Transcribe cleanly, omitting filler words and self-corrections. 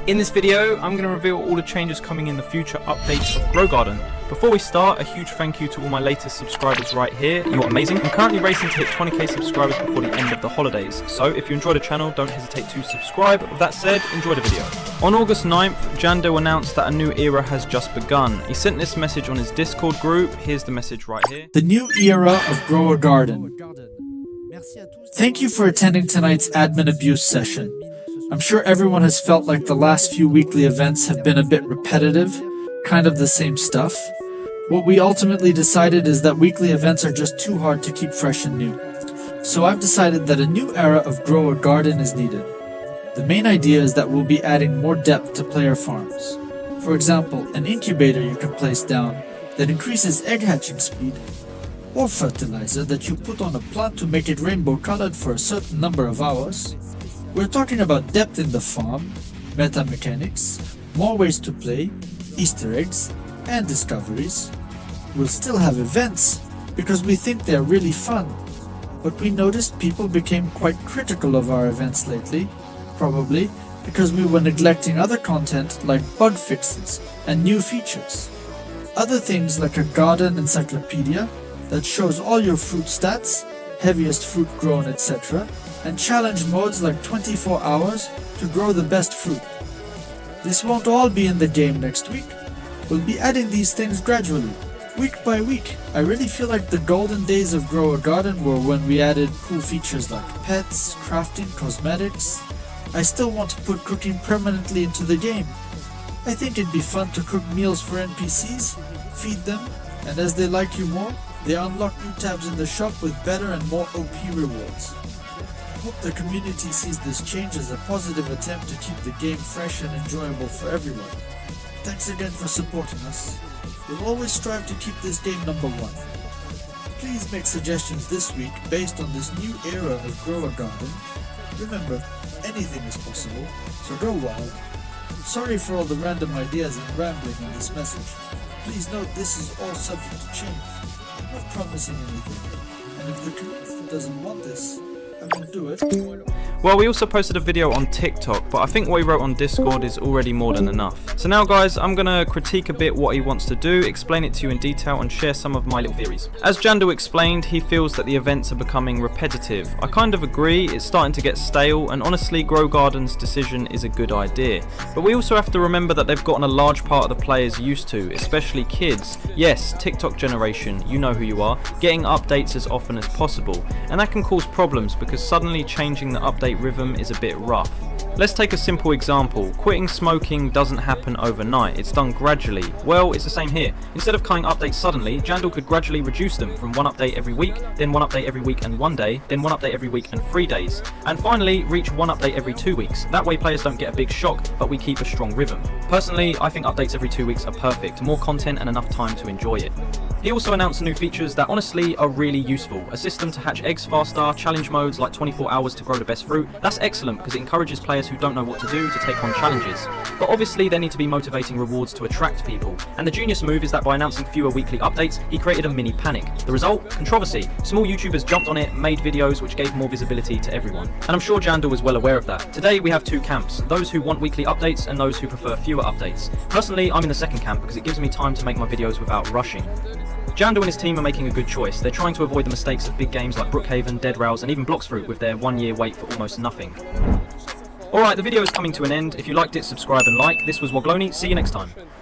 In this video, I'm going to reveal all the changes coming in the future updates of Grow Garden. Before we start, a huge thank you to all my latest subscribers right here. You're amazing. I'm currently racing to hit 20k subscribers before the end of the holidays. So if you enjoy the channel, don't hesitate to subscribe. With that said, enjoy the video. On August 9th, Jandel announced that a new era has just begun. He sent this message on his Discord group. Here's the message right here. The new era of Grow A Garden. Thank you for attending tonight's admin abuse session. I'm sure everyone has felt like the last few weekly events have been a bit repetitive, kind of the same stuff. What we ultimately decided is that weekly events are just too hard to keep fresh and new. So I've decided that a new era of Grow A Garden is needed. The main idea is that we'll be adding more depth to player farms. For example, an incubator you can place down that increases egg hatching speed, or fertilizer that you put on a plant to make it rainbow colored for a certain number of hours. We're talking about depth in the farm, meta mechanics, more ways to play, Easter eggs, and discoveries. We'll still have events because we think they're really fun, but we noticed people became quite critical of our events lately, probably because we were neglecting other content like bug fixes and new features. Other things like a garden encyclopedia that shows all your fruit stats, heaviest fruit grown, etc., and challenge modes like 24 hours to grow the best fruit. This won't all be in the game next week. We'll be adding these things gradually, week by week. I really feel like the golden days of Grow A Garden were when we added cool features like pets, crafting, cosmetics. I still want to put cooking permanently into the game. I think it'd be fun to cook meals for NPCs, feed them, and as they like you more, they unlock new tabs in the shop with better and more OP rewards. I hope the community sees this change as a positive attempt to keep the game fresh and enjoyable for everyone. Thanks again for supporting us. We'll always strive to keep this game number one. Please make suggestions this week based on this new era of Grow A Garden. Remember, anything is possible, so go wild. Sorry for all the random ideas and rambling in this message. Please note this is all subject to change. I'm not promising anything, and if the community doesn't want this, I won't do it. Well, we also posted a video on TikTok, but I think what he wrote on Discord is already more than enough. So now guys, I'm gonna critique a bit what he wants to do, explain it to you in detail, and share some of my little theories. As Jandel explained, he feels that the events are becoming repetitive. I kind of agree, it's starting to get stale, and honestly Grow Garden's decision is a good idea. But we also have to remember that they've gotten a large part of the players used to, especially kids. Yes, TikTok generation, you know who you are, getting updates as often as possible. And that can cause problems because suddenly changing the update rhythm is a bit rough. Let's take a simple example. Quitting smoking doesn't happen overnight, it's done gradually. Well, it's the same here. Instead of cutting updates suddenly, Jandel could gradually reduce them from one update every week, then one update every week and 1 day, then one update every week and 3 days, and finally reach one update every 2 weeks. That way players don't get a big shock, but we keep a strong rhythm. Personally, I think updates every 2 weeks are perfect, more content and enough time to enjoy it. He also announced new features that honestly are really useful. A system to hatch eggs faster, challenge modes like 24 hours to grow the best fruit. That's excellent because it encourages players who don't know what to do to take on challenges. But obviously there need to be motivating rewards to attract people. And the genius move is that by announcing fewer weekly updates, he created a mini panic. The result? Controversy. Small YouTubers jumped on it, made videos which gave more visibility to everyone. And I'm sure Jandel was well aware of that. Today we have two camps, those who want weekly updates and those who prefer fewer updates. Personally, I'm in the second camp because it gives me time to make my videos without rushing. Jandel and his team are making a good choice. They're trying to avoid the mistakes of big games like Brookhaven, Dead Rails, and even Bloxfruit with their 1 year wait for almost nothing. Alright, the video is coming to an end. If you liked it, subscribe and like. This was Wogloni. See you next time.